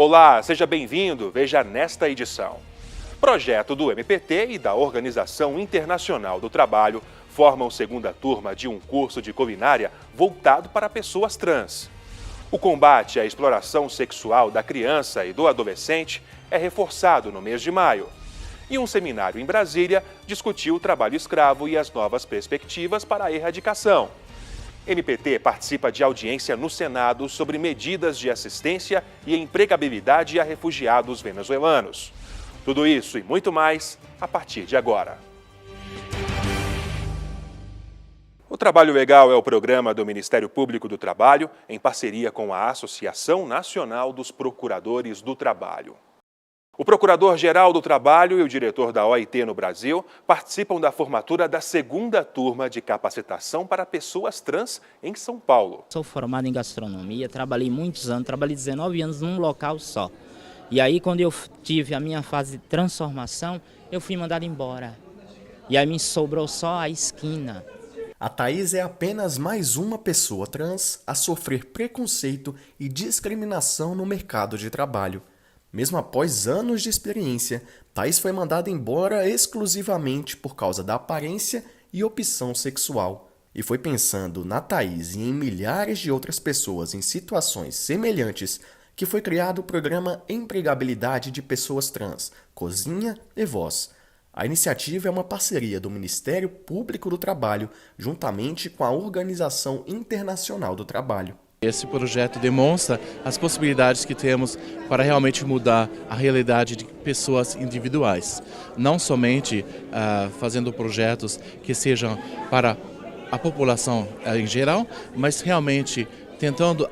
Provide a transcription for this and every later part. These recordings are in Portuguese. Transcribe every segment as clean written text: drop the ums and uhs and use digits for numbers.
Olá, seja bem-vindo. Veja nesta edição. Projeto do MPT e da Organização Internacional do Trabalho formam segunda turma de um curso de culinária voltado para pessoas trans. O combate à exploração sexual da criança e do adolescente é reforçado no mês de maio. E um seminário em Brasília discutiu o trabalho escravo e as novas perspectivas para a erradicação. MPT participa de audiência no Senado sobre medidas de assistência e empregabilidade a refugiados venezuelanos. Tudo isso e muito mais a partir de agora. O Trabalho Legal é o programa do Ministério Público do Trabalho, em parceria com a Associação Nacional dos Procuradores do Trabalho. O Procurador-Geral do Trabalho e o diretor da OIT no Brasil participam da formatura da segunda turma de capacitação para pessoas trans em São Paulo. Sou formado em gastronomia, trabalhei muitos anos, trabalhei 19 anos num local só. E aí, quando eu tive a minha fase de transformação, eu fui mandado embora. E aí me sobrou só a esquina. A Thaís é apenas mais uma pessoa trans a sofrer preconceito e discriminação no mercado de trabalho. Mesmo após anos de experiência, Thaís foi mandada embora exclusivamente por causa da aparência e opção sexual. E foi pensando na Thaís e em milhares de outras pessoas em situações semelhantes que foi criado o programa Empregabilidade de Pessoas Trans, Cozinha e Voz. A iniciativa é uma parceria do Ministério Público do Trabalho, juntamente com a Organização Internacional do Trabalho. Esse projeto demonstra as possibilidades que temos para realmente mudar a realidade de pessoas individuais. Não somente fazendo projetos que sejam para a população em geral, mas realmente tentando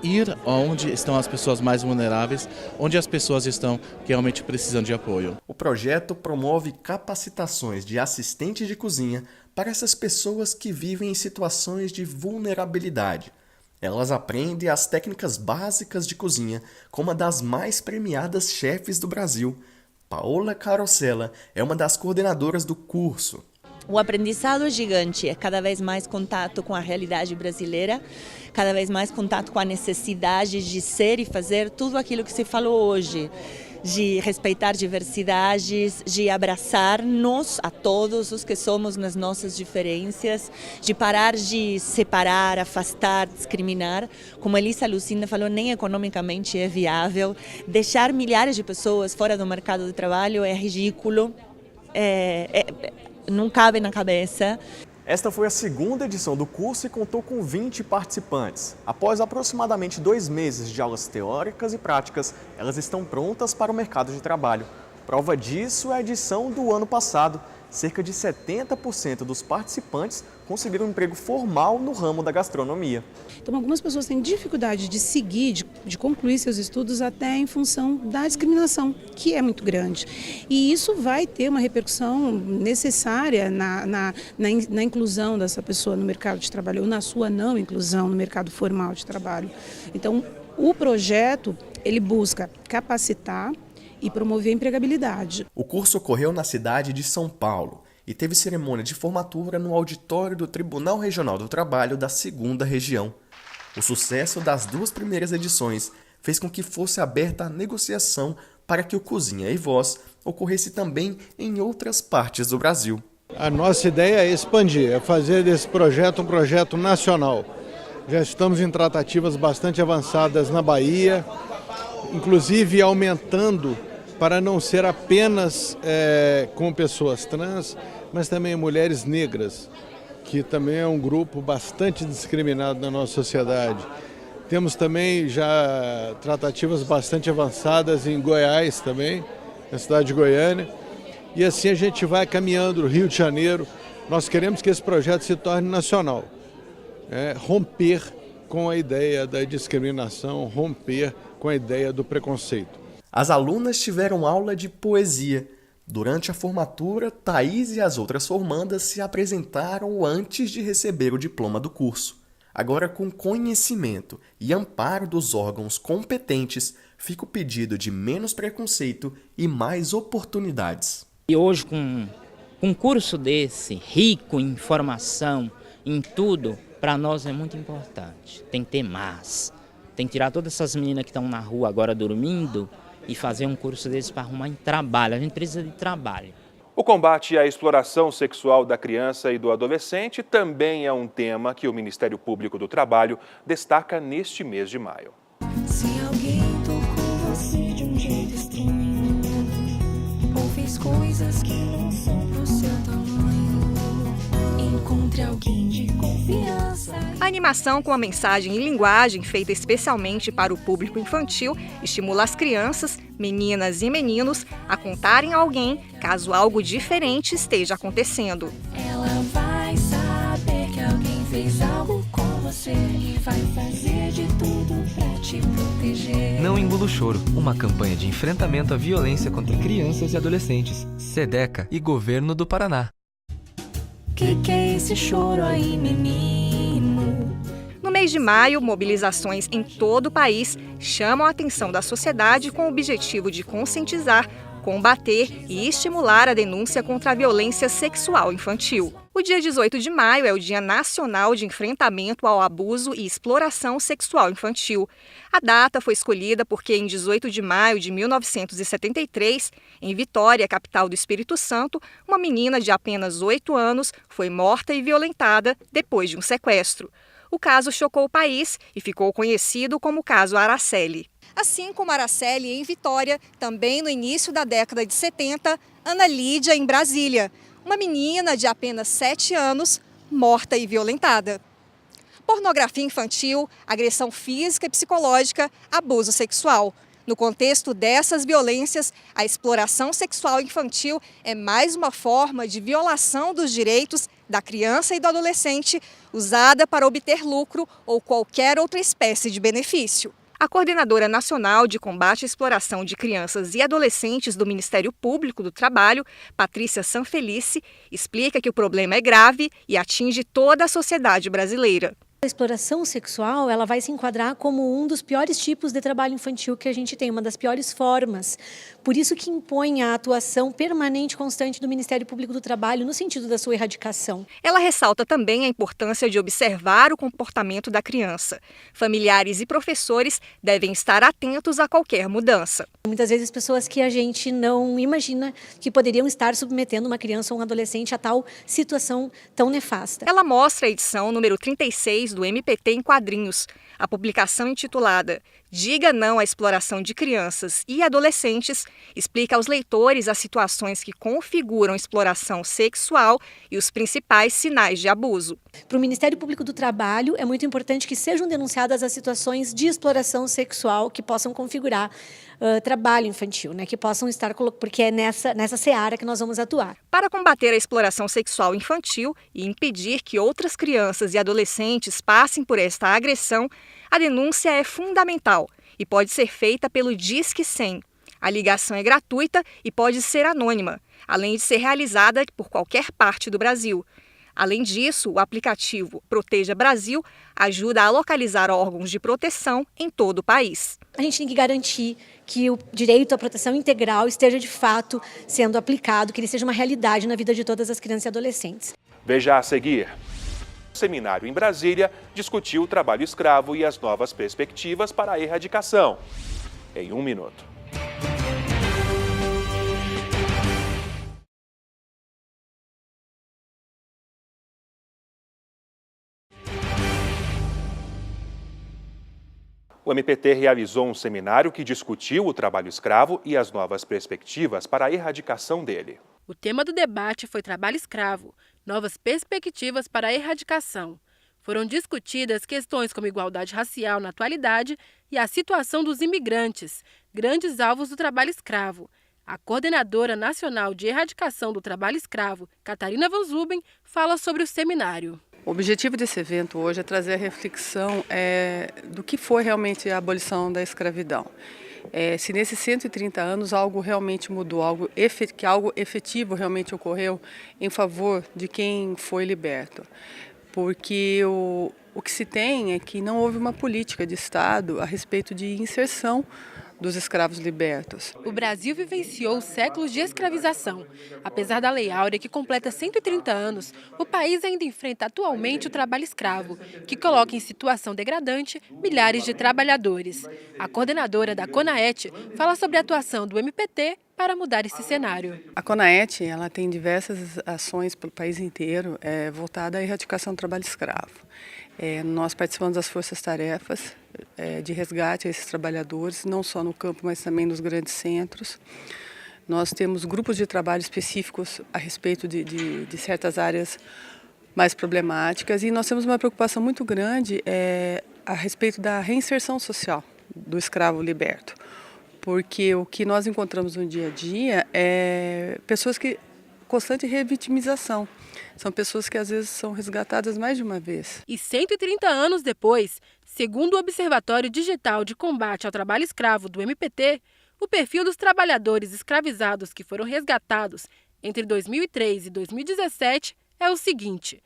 ir onde estão as pessoas mais vulneráveis, onde as pessoas estão que realmente precisam de apoio. O projeto promove capacitações de assistente de cozinha para essas pessoas que vivem em situações de vulnerabilidade. Elas aprendem as técnicas básicas de cozinha com uma das mais premiadas chefes do Brasil. Paola Carosella é uma das coordenadoras do curso. O aprendizado é gigante, é cada vez mais contato com a realidade brasileira, cada vez mais contato com a necessidade de ser e fazer tudo aquilo que se falou hoje, de respeitar diversidades, de abraçar-nos a todos os que somos nas nossas diferenças, de parar de separar, afastar, discriminar. Como a Elisa Lucinda falou, nem economicamente é viável. Deixar milhares de pessoas fora do mercado de trabalho é ridículo, não cabe na cabeça. Esta foi a segunda edição do curso e contou com 20 participantes. Após aproximadamente 2 meses de aulas teóricas e práticas, elas estão prontas para o mercado de trabalho. Prova disso é a edição do ano passado. Cerca de 70% dos participantes conseguiram um emprego formal no ramo da gastronomia. Então, algumas pessoas têm dificuldade de seguir, de concluir seus estudos até em função da discriminação, que é muito grande. E isso vai ter uma repercussão necessária na inclusão dessa pessoa no mercado de trabalho, ou na sua não inclusão no mercado formal de trabalho. Então, o projeto, ele busca capacitar e promover a empregabilidade. O curso ocorreu na cidade de São Paulo e teve cerimônia de formatura no auditório do Tribunal Regional do Trabalho da 2ª Região. O sucesso das 2 primeiras edições fez com que fosse aberta a negociação para que o Cozinha e Voz ocorresse também em outras partes do Brasil. A nossa ideia é expandir, é fazer desse projeto um projeto nacional. Já estamos em tratativas bastante avançadas na Bahia, inclusive aumentando para não ser apenas com pessoas trans, mas também mulheres negras, que também é um grupo bastante discriminado na nossa sociedade. Temos também já tratativas bastante avançadas em Goiás também, na cidade de Goiânia, e assim a gente vai caminhando no Rio de Janeiro. Nós queremos que esse projeto se torne nacional, romper com a ideia da discriminação, romper com a ideia do preconceito. As alunas tiveram aula de poesia. Durante a formatura, Thaís e as outras formandas se apresentaram antes de receber o diploma do curso. Agora, com conhecimento e amparo dos órgãos competentes, fica o pedido de menos preconceito e mais oportunidades. E hoje, com um curso desse, rico em informação, em tudo, para nós é muito importante. Tem que ter mais. Tem que tirar todas essas meninas que estão na rua agora dormindo e fazer um curso desses para arrumar em trabalho. A gente precisa de trabalho. O combate à exploração sexual da criança e do adolescente também é um tema que o Ministério Público do Trabalho destaca neste mês de maio. Se alguém tocou você de um jeito estranho, ou fez coisas que não são pro seu tamanho, encontre alguém de confiança. A animação com a mensagem em linguagem feita especialmente para o público infantil estimula as crianças, meninas e meninos a contarem a alguém caso algo diferente esteja acontecendo. Ela vai saber que alguém fez algo com você e vai fazer de tudo pra te proteger. Não engula o choro, uma campanha de enfrentamento à violência contra crianças e adolescentes. SEDECA e Governo do Paraná. Que é esse choro aí, menino? No mês de maio, mobilizações em todo o país chamam a atenção da sociedade com o objetivo de conscientizar, combater e estimular a denúncia contra a violência sexual infantil. O dia 18 de maio é o Dia Nacional de Enfrentamento ao Abuso e Exploração Sexual Infantil. A data foi escolhida porque em 18 de maio de 1973, em Vitória, capital do Espírito Santo, uma menina de apenas 8 anos foi morta e violentada depois de um sequestro. O caso chocou o país e ficou conhecido como o caso Araceli. Assim como Araceli em Vitória, também no início da década de 70, Ana Lídia em Brasília, uma menina de apenas 7 anos, morta e violentada. Pornografia infantil, agressão física e psicológica, abuso sexual. No contexto dessas violências, a exploração sexual infantil é mais uma forma de violação dos direitos da criança e do adolescente, usada para obter lucro ou qualquer outra espécie de benefício. A coordenadora nacional de combate à exploração de crianças e adolescentes do Ministério Público do Trabalho, Patrícia Sanfelice, explica que o problema é grave e atinge toda a sociedade brasileira. A exploração sexual, ela vai se enquadrar como um dos piores tipos de trabalho infantil que a gente tem, uma das piores formas. Por isso que impõe a atuação permanente e constante do Ministério Público do Trabalho no sentido da sua erradicação. Ela ressalta também a importância de observar o comportamento da criança. Familiares e professores devem estar atentos a qualquer mudança. Muitas vezes pessoas que a gente não imagina que poderiam estar submetendo uma criança ou um adolescente a tal situação tão nefasta. Ela mostra a edição número 36 do MPT em quadrinhos. A publicação intitulada Diga Não à Exploração de Crianças e Adolescentes explica aos leitores as situações que configuram exploração sexual e os principais sinais de abuso. Para o Ministério Público do Trabalho, é muito importante que sejam denunciadas as situações de exploração sexual que possam configurar trabalho infantil, que possam estar, porque é nessa seara que nós vamos atuar. Para combater a exploração sexual infantil e impedir que outras crianças e adolescentes passem por esta agressão, a denúncia é fundamental e pode ser feita pelo Disque 100. A ligação é gratuita e pode ser anônima, além de ser realizada por qualquer parte do Brasil. Além disso, o aplicativo Proteja Brasil ajuda a localizar órgãos de proteção em todo o país. A gente tem que garantir que o direito à proteção integral esteja de fato sendo aplicado, que ele seja uma realidade na vida de todas as crianças e adolescentes. Veja a seguir. O seminário em Brasília discutiu o trabalho escravo e as novas perspectivas para a erradicação. Em 1 minuto. O MPT realizou um seminário que discutiu o trabalho escravo e as novas perspectivas para a erradicação dele. O tema do debate foi trabalho escravo, novas perspectivas para a erradicação. Foram discutidas questões como igualdade racial na atualidade e a situação dos imigrantes, grandes alvos do trabalho escravo. A coordenadora nacional de erradicação do trabalho escravo, Catarina Van Zuben, fala sobre o seminário. O objetivo desse evento hoje é trazer a reflexão do que foi realmente a abolição da escravidão. Se nesses 130 anos algo realmente mudou, que algo efetivo realmente ocorreu em favor de quem foi liberto. Porque o que se tem é que não houve uma política de Estado a respeito de inserção dos escravos libertos. O Brasil vivenciou séculos de escravização. Apesar da Lei Áurea, que completa 130 anos, o país ainda enfrenta atualmente o trabalho escravo, que coloca em situação degradante milhares de trabalhadores. A coordenadora da CONAET fala sobre a atuação do MPT para mudar esse cenário. A CONAET ela tem diversas ações pelo país inteiro voltada à erradicação do trabalho escravo. Nós participamos das forças-tarefas de resgate a esses trabalhadores, não só no campo, mas também nos grandes centros. Nós temos grupos de trabalho específicos a respeito de certas áreas mais problemáticas e nós temos uma preocupação muito grande a respeito da reinserção social do escravo liberto. Porque o que nós encontramos no dia a dia é pessoas que constante revitimização. São pessoas que às vezes são resgatadas mais de uma vez. E 130 anos depois, segundo o Observatório Digital de Combate ao Trabalho Escravo do MPT, o perfil dos trabalhadores escravizados que foram resgatados entre 2003 e 2017 é o seguinte: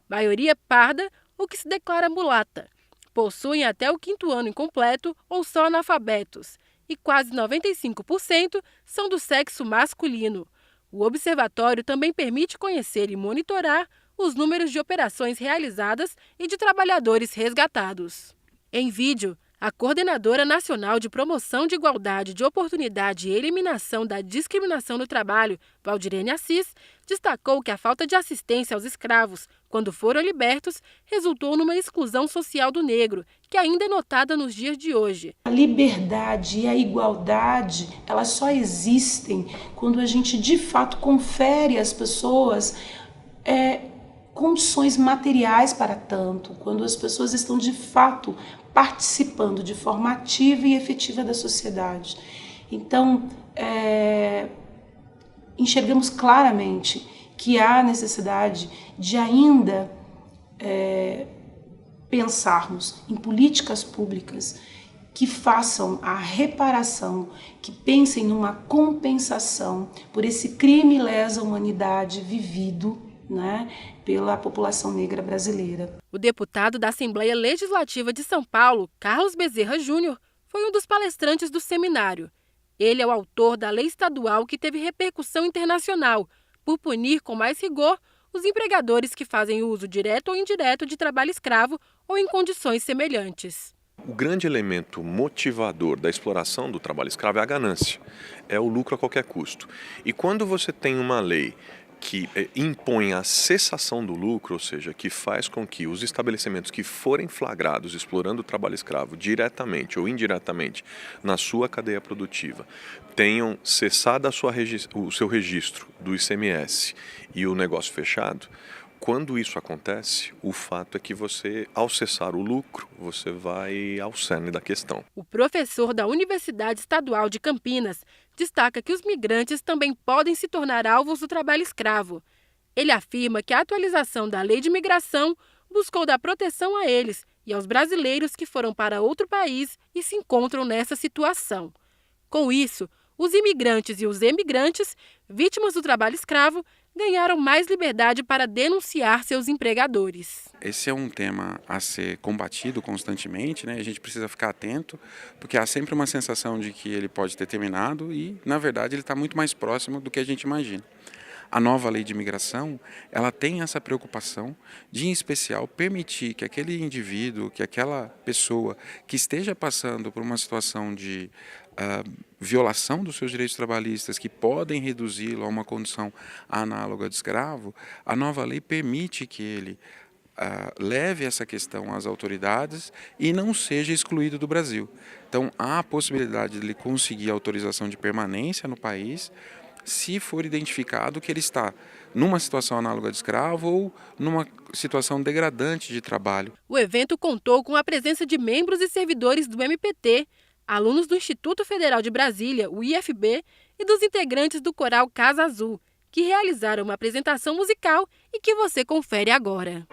maioria parda ou que se declara mulata, possuem até o 5º ano incompleto ou são analfabetos, e quase 95% são do sexo masculino. O observatório também permite conhecer e monitorar os números de operações realizadas e de trabalhadores resgatados. Em vídeo, a Coordenadora Nacional de Promoção de Igualdade de Oportunidade e Eliminação da Discriminação no Trabalho, Valdirene Assis, destacou que a falta de assistência aos escravos, quando foram libertos, resultou numa exclusão social do negro, que ainda é notada nos dias de hoje. A liberdade e a igualdade, elas só existem quando a gente de fato confere às pessoas condições materiais para tanto, quando as pessoas estão de fato participando de forma ativa e efetiva da sociedade. Então, enxergamos claramente que há necessidade de ainda pensarmos em políticas públicas que façam a reparação, que pensem numa compensação por esse crime lesa humanidade vivido, pela população negra brasileira. O deputado da Assembleia Legislativa de São Paulo, Carlos Bezerra Júnior, foi um dos palestrantes do seminário. Ele é o autor da lei estadual que teve repercussão internacional, por punir com mais rigor os empregadores que fazem uso direto ou indireto de trabalho escravo ou em condições semelhantes. O grande elemento motivador da exploração do trabalho escravo é a ganância, é o lucro a qualquer custo. E quando você tem uma lei que impõe a cessação do lucro, ou seja, que faz com que os estabelecimentos que forem flagrados explorando o trabalho escravo diretamente ou indiretamente na sua cadeia produtiva tenham cessado o seu registro do ICMS e o negócio fechado, quando isso acontece, o fato é que você, ao cessar o lucro, você vai ao cerne da questão. O professor da Universidade Estadual de Campinas destaca que os migrantes também podem se tornar alvos do trabalho escravo. Ele afirma que a atualização da Lei de Imigração buscou dar proteção a eles e aos brasileiros que foram para outro país e se encontram nessa situação. Com isso, os imigrantes e os emigrantes, vítimas do trabalho escravo, ganharam mais liberdade para denunciar seus empregadores. Esse é um tema a ser combatido constantemente, A gente precisa ficar atento, porque há sempre uma sensação de que ele pode ter terminado e, na verdade, ele está muito mais próximo do que a gente imagina. A nova lei de imigração, ela tem essa preocupação de, em especial, permitir que aquele indivíduo, que aquela pessoa que esteja passando por uma situação de violação dos seus direitos trabalhistas, que podem reduzi-lo a uma condição análoga de escravo, a nova lei permite que ele leve essa questão às autoridades e não seja excluído do Brasil. Então, há a possibilidade de ele conseguir autorização de permanência no país, se for identificado que ele está numa situação análoga de escravo ou numa situação degradante de trabalho. O evento contou com a presença de membros e servidores do MPT, alunos do Instituto Federal de Brasília, o IFB, e dos integrantes do coral Casa Azul, que realizaram uma apresentação musical e que você confere agora.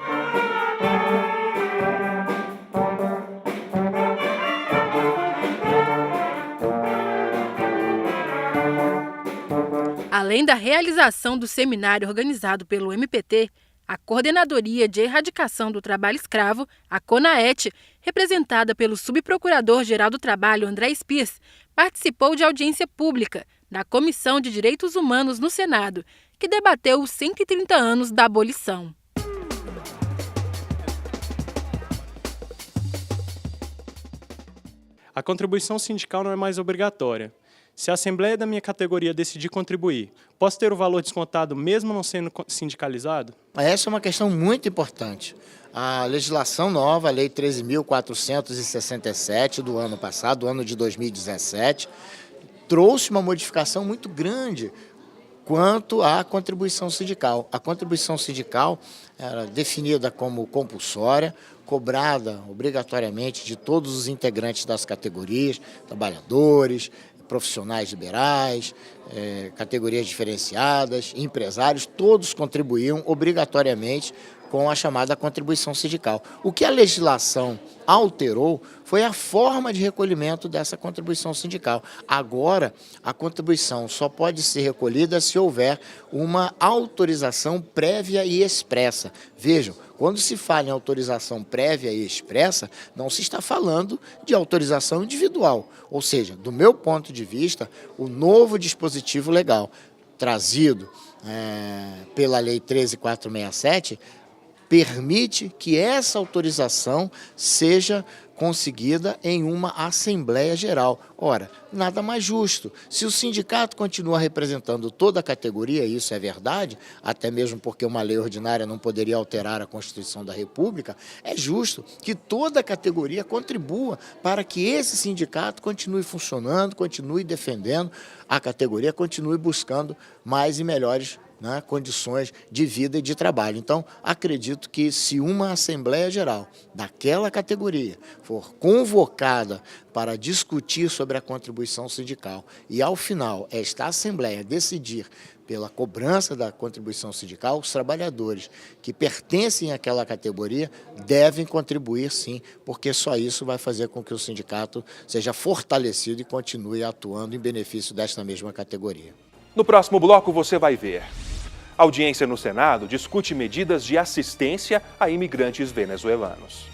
Além da realização do seminário organizado pelo MPT, A Coordenadoria de Erradicação do Trabalho Escravo, a CONAET, representada pelo subprocurador-geral do Trabalho, André Spies, participou de audiência pública da Comissão de Direitos Humanos no Senado, que debateu os 130 anos da abolição. A contribuição sindical não é mais obrigatória. Se a Assembleia da minha categoria decidir contribuir, posso ter o valor descontado mesmo não sendo sindicalizado? Essa é uma questão muito importante. A legislação nova, a Lei 13.467 do ano passado, do ano de 2017, trouxe uma modificação muito grande quanto à contribuição sindical. A contribuição sindical era definida como compulsória, cobrada obrigatoriamente de todos os integrantes das categorias, trabalhadores, profissionais liberais, categorias diferenciadas, empresários, todos contribuíam obrigatoriamente com a chamada contribuição sindical. O que a legislação alterou foi a forma de recolhimento dessa contribuição sindical. Agora, a contribuição só pode ser recolhida se houver uma autorização prévia e expressa. Vejam, quando se fala em autorização prévia e expressa, não se está falando de autorização individual. Ou seja, do meu ponto de vista, o novo dispositivo legal trazido pela Lei 13.467 permite que essa autorização seja conseguida em uma Assembleia Geral. Ora, nada mais justo. Se o sindicato continua representando toda a categoria, e isso é verdade, até mesmo porque uma lei ordinária não poderia alterar a Constituição da República, é justo que toda a categoria contribua para que esse sindicato continue funcionando, continue defendendo a categoria, continue buscando mais e melhores condições de vida e de trabalho. Então, acredito que se uma Assembleia Geral daquela categoria for convocada para discutir sobre a contribuição sindical e, ao final, esta Assembleia decidir pela cobrança da contribuição sindical, os trabalhadores que pertencem àquela categoria devem contribuir sim, porque só isso vai fazer com que o sindicato seja fortalecido e continue atuando em benefício desta mesma categoria. No próximo bloco você vai ver. A audiência no Senado discute medidas de assistência a imigrantes venezuelanos.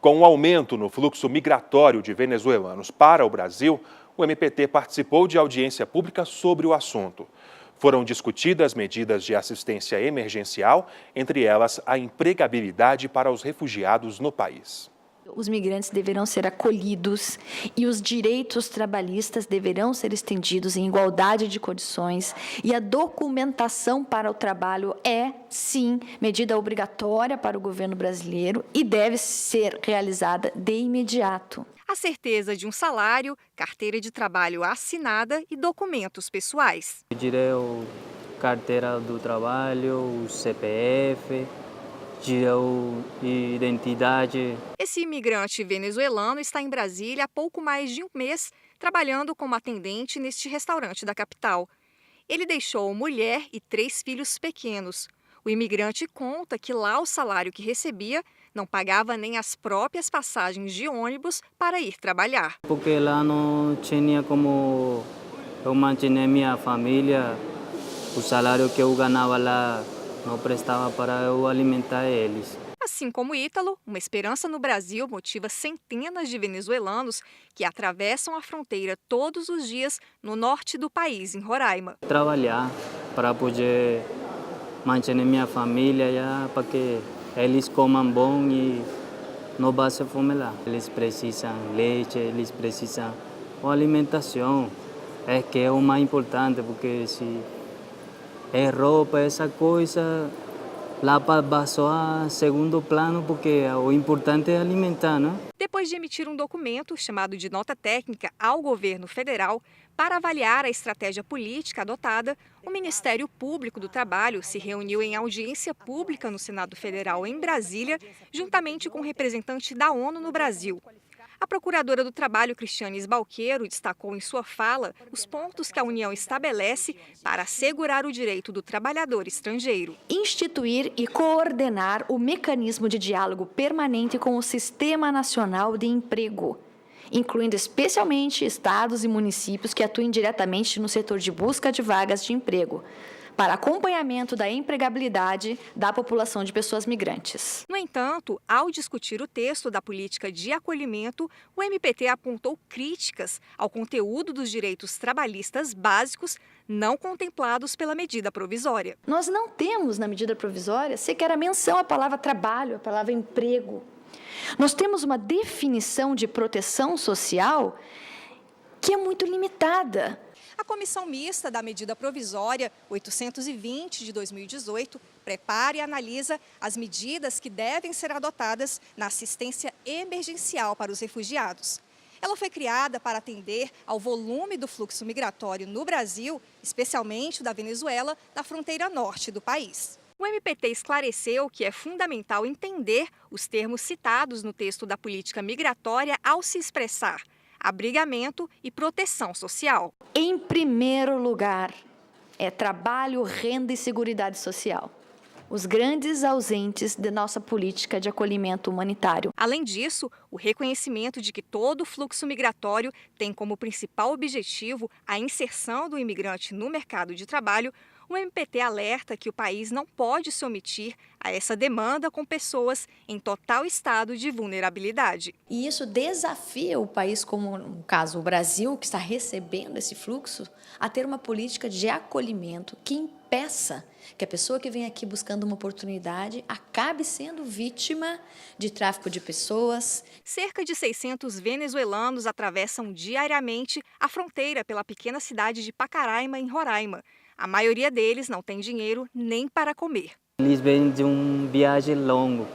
Com o aumento no fluxo migratório de venezuelanos para o Brasil, o MPT participou de audiência pública sobre o assunto. Foram discutidas medidas de assistência emergencial, entre elas a empregabilidade para os refugiados no país. Os migrantes deverão ser acolhidos e os direitos trabalhistas deverão ser estendidos em igualdade de condições e a documentação para o trabalho é, sim, medida obrigatória para o governo brasileiro e deve ser realizada de imediato. A certeza de um salário, carteira de trabalho assinada e documentos pessoais. Pedirei carteira do trabalho, o CPF, identidade. Esse imigrante venezuelano está em Brasília há pouco mais de um mês, trabalhando como atendente neste restaurante da capital. Ele deixou mulher e 3 filhos pequenos. O imigrante conta que lá o salário que recebia não pagava nem as próprias passagens de ônibus para ir trabalhar. Porque lá não tinha como eu manter minha família, o salário que eu ganhava lá não prestava para eu alimentar eles. Assim como Ítalo, uma esperança no Brasil motiva centenas de venezuelanos que atravessam a fronteira todos os dias no norte do país, em Roraima. Trabalhar para poder manter minha família, para que eles comam bom e não passem fome lá. Eles precisam leite, eles precisam de alimentação. É que é o mais importante, porque se é roupa, essa coisa, lá passou a segundo plano, porque o importante é alimentar, né? Depois de emitir um documento chamado de nota técnica ao governo federal para avaliar a estratégia política adotada, o Ministério Público do Trabalho se reuniu em audiência pública no Senado Federal em Brasília, juntamente com o representante da ONU no Brasil. A procuradora do Trabalho, Cristiane Balqueiro, destacou em sua fala os pontos que a União estabelece para assegurar o direito do trabalhador estrangeiro. Instituir e coordenar o mecanismo de diálogo permanente com o Sistema Nacional de Emprego, incluindo especialmente estados e municípios que atuem diretamente no setor de busca de vagas de emprego, para acompanhamento da empregabilidade da população de pessoas migrantes. No entanto, ao discutir o texto da política de acolhimento, o MPT apontou críticas ao conteúdo dos direitos trabalhistas básicos não contemplados pela medida provisória. Nós não temos na medida provisória sequer a menção à palavra trabalho, à palavra emprego. Nós temos uma definição de proteção social que é muito limitada. A Comissão Mista da Medida Provisória 820 de 2018 prepara e analisa as medidas que devem ser adotadas na assistência emergencial para os refugiados. Ela foi criada para atender ao volume do fluxo migratório no Brasil, especialmente o da Venezuela, na fronteira norte do país. O MPT esclareceu que é fundamental entender os termos citados no texto da política migratória ao se expressar abrigamento e proteção social. Em primeiro lugar, é trabalho, renda e seguridade social. Os grandes ausentes de nossa política de acolhimento humanitário. Além disso, o reconhecimento de que todo fluxo migratório tem como principal objetivo a inserção do imigrante no mercado de trabalho, o MPT alerta que o país não pode se omitir a essa demanda com pessoas em total estado de vulnerabilidade. E isso desafia o país, como no caso o Brasil, que está recebendo esse fluxo, a ter uma política de acolhimento que impeça que a pessoa que vem aqui buscando uma oportunidade acabe sendo vítima de tráfico de pessoas. Cerca de 600 venezuelanos atravessam diariamente a fronteira pela pequena cidade de Pacaraima, em Roraima. A maioria deles não tem dinheiro nem para comer. Eles vêm de viagem longo,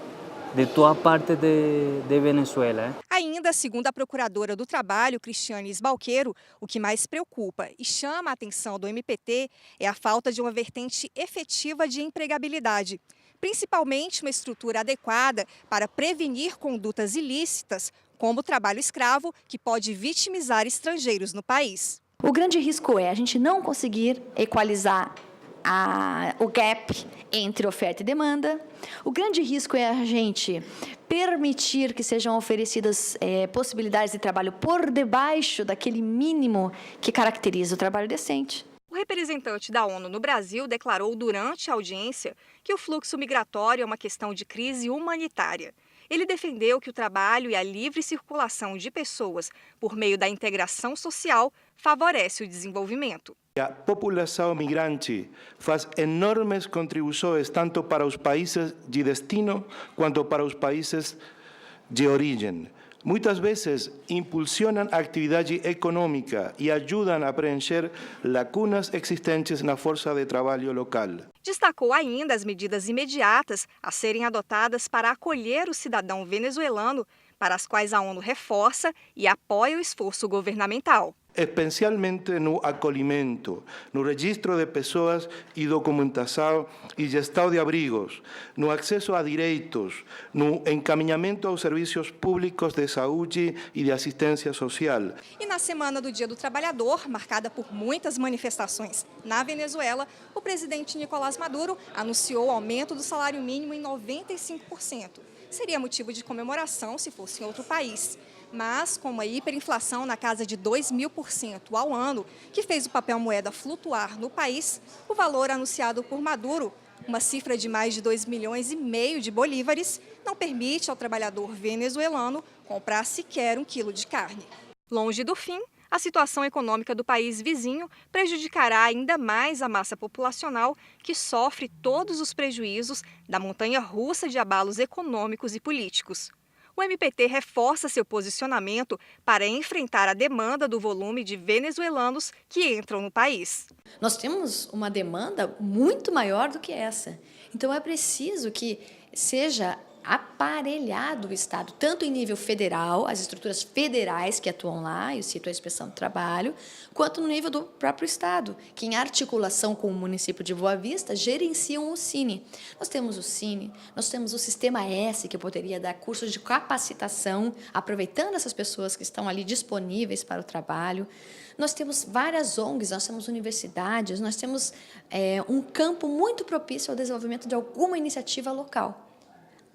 de toda parte de Venezuela. Ainda, segundo a procuradora do Trabalho, Cristiane Balqueiro, o que mais preocupa e chama a atenção do MPT é a falta de uma vertente efetiva de empregabilidade, principalmente uma estrutura adequada para prevenir condutas ilícitas, como o trabalho escravo, que pode vitimizar estrangeiros no país. O grande risco é a gente não conseguir equalizar o gap entre oferta e demanda. O grande risco é a gente permitir que sejam oferecidas possibilidades de trabalho por debaixo daquele mínimo que caracteriza o trabalho decente. O representante da ONU no Brasil declarou durante a audiência que o fluxo migratório é uma questão de crise humanitária. Ele defendeu que o trabalho e a livre circulação de pessoas por meio da integração social favorece o desenvolvimento. A população migrante faz enormes contribuições tanto para os países de destino quanto para os países de origem. Muitas vezes impulsionam a atividade econômica e ajudam a preencher lacunas existentes na força de trabalho local. Destacou ainda as medidas imediatas a serem adotadas para acolher o cidadão venezuelano, para as quais a ONU reforça e apoia o esforço governamental. Especialmente no acolhimento, no registro de pessoas e documentação e gestão de abrigos, no acesso a direitos, no encaminhamento aos serviços públicos de saúde e de assistência social. E na Semana do Dia do Trabalhador, marcada por muitas manifestações na Venezuela, o presidente Nicolás Maduro anunciou o aumento do salário mínimo em 95%. Seria motivo de comemoração se fosse em outro país. Mas, com a hiperinflação na casa de 2.000% ao ano, que fez o papel moeda flutuar no país, o valor anunciado por Maduro, uma cifra de mais de 2,5 milhões de bolívares, não permite ao trabalhador venezuelano comprar sequer 1 quilo de carne. Longe do fim, a situação econômica do país vizinho prejudicará ainda mais a massa populacional que sofre todos os prejuízos da montanha-russa de abalos econômicos e políticos. O MPT reforça seu posicionamento para enfrentar a demanda do volume de venezuelanos que entram no país. Nós temos uma demanda muito maior do que essa. Então é preciso que seja aparelhado o Estado, tanto em nível federal, as estruturas federais que atuam lá, eu cito a Inspeção do Trabalho, quanto no nível do próprio Estado, que em articulação com o município de Boa Vista gerenciam o Cine. Nós temos o Cine, nós temos o Sistema S, que poderia dar cursos de capacitação, aproveitando essas pessoas que estão ali disponíveis para o trabalho. Nós temos várias ONGs, nós temos universidades, nós temos um campo muito propício ao desenvolvimento de alguma iniciativa local,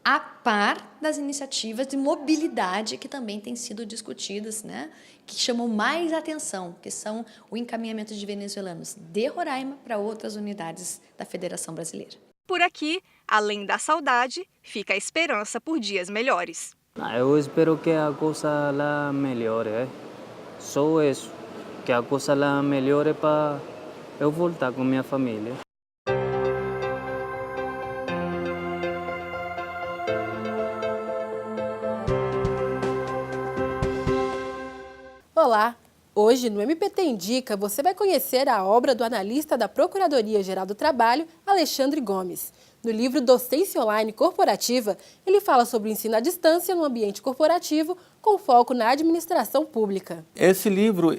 a par das iniciativas de mobilidade que também têm sido discutidas, né, que chamam mais atenção, que são o encaminhamento de venezuelanos de Roraima para outras unidades da Federação Brasileira. Por aqui, além da saudade, fica a esperança por dias melhores. Eu espero que a coisa lá melhore, só isso, que a coisa lá melhore para eu voltar com minha família. Olá! Hoje, no MPT Indica, você vai conhecer a obra do analista da Procuradoria-Geral do Trabalho, Alexandre Gomes. No livro Docência Online Corporativa, ele fala sobre o ensino à distância no ambiente corporativo, com foco na administração pública. Esse livro,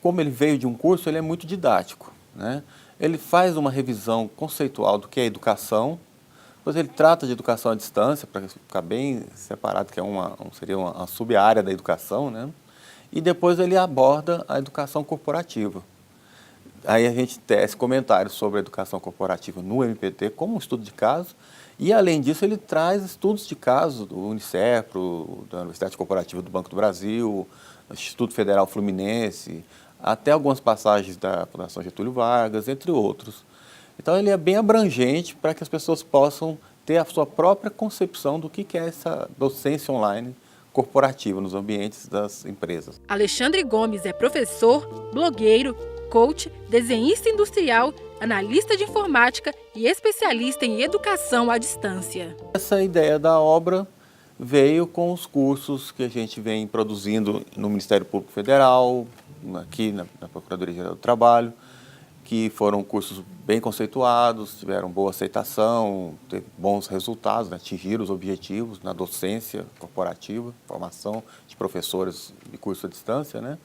como ele veio de um curso, ele é muito didático, né? Ele faz uma revisão conceitual do que é educação, depois ele trata de educação à distância, para ficar bem separado, que seria uma sub-área da educação, né? E depois ele aborda a educação corporativa. Aí a gente tece comentários sobre a educação corporativa no MPT como um estudo de caso, e além disso ele traz estudos de caso do Unicefro, da Universidade Corporativa do Banco do Brasil, do Instituto Federal Fluminense, até algumas passagens da Fundação Getúlio Vargas, entre outros. Então ele é bem abrangente para que as pessoas possam ter a sua própria concepção do que é essa docência online corporativa nos ambientes das empresas. Alexandre Gomes é professor, blogueiro, coach, desenhista industrial, analista de informática e especialista em educação à distância. Essa ideia da obra veio com os cursos que a gente vem produzindo no Ministério Público Federal, aqui na Procuradoria-Geral do Trabalho, que foram cursos bem conceituados, tiveram boa aceitação, teve bons resultados, né, atingiram os objetivos na docência corporativa, formação de professores de curso à distância, né?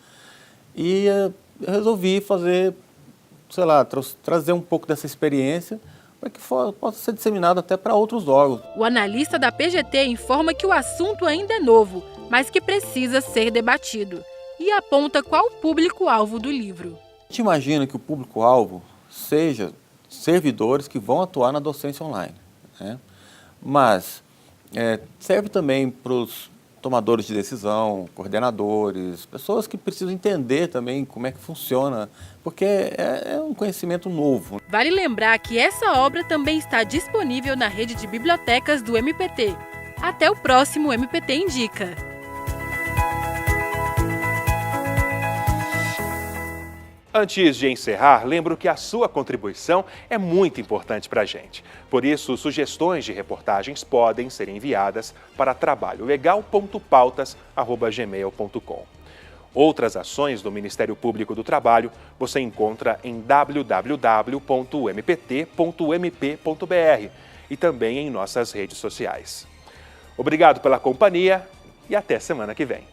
E eu resolvi fazer, sei lá, trazer um pouco dessa experiência para que possa ser disseminado até para outros órgãos. O analista da PGT informa que o assunto ainda é novo, mas que precisa ser debatido, e aponta qual o público-alvo do livro. A gente imagina que o público-alvo seja servidores que vão atuar na docência online, né? Mas serve também para os tomadores de decisão, coordenadores, pessoas que precisam entender também como é que funciona, porque é um conhecimento novo. Vale lembrar que essa obra também está disponível na rede de bibliotecas do MPT. Até o próximo MPT Indica! Antes de encerrar, lembro que a sua contribuição é muito importante para a gente. Por isso, sugestões de reportagens podem ser enviadas para trabalholegal.pautas@gmail.com. Outras ações do Ministério Público do Trabalho você encontra em www.mpt.mp.br e também em nossas redes sociais. Obrigado pela companhia e até semana que vem.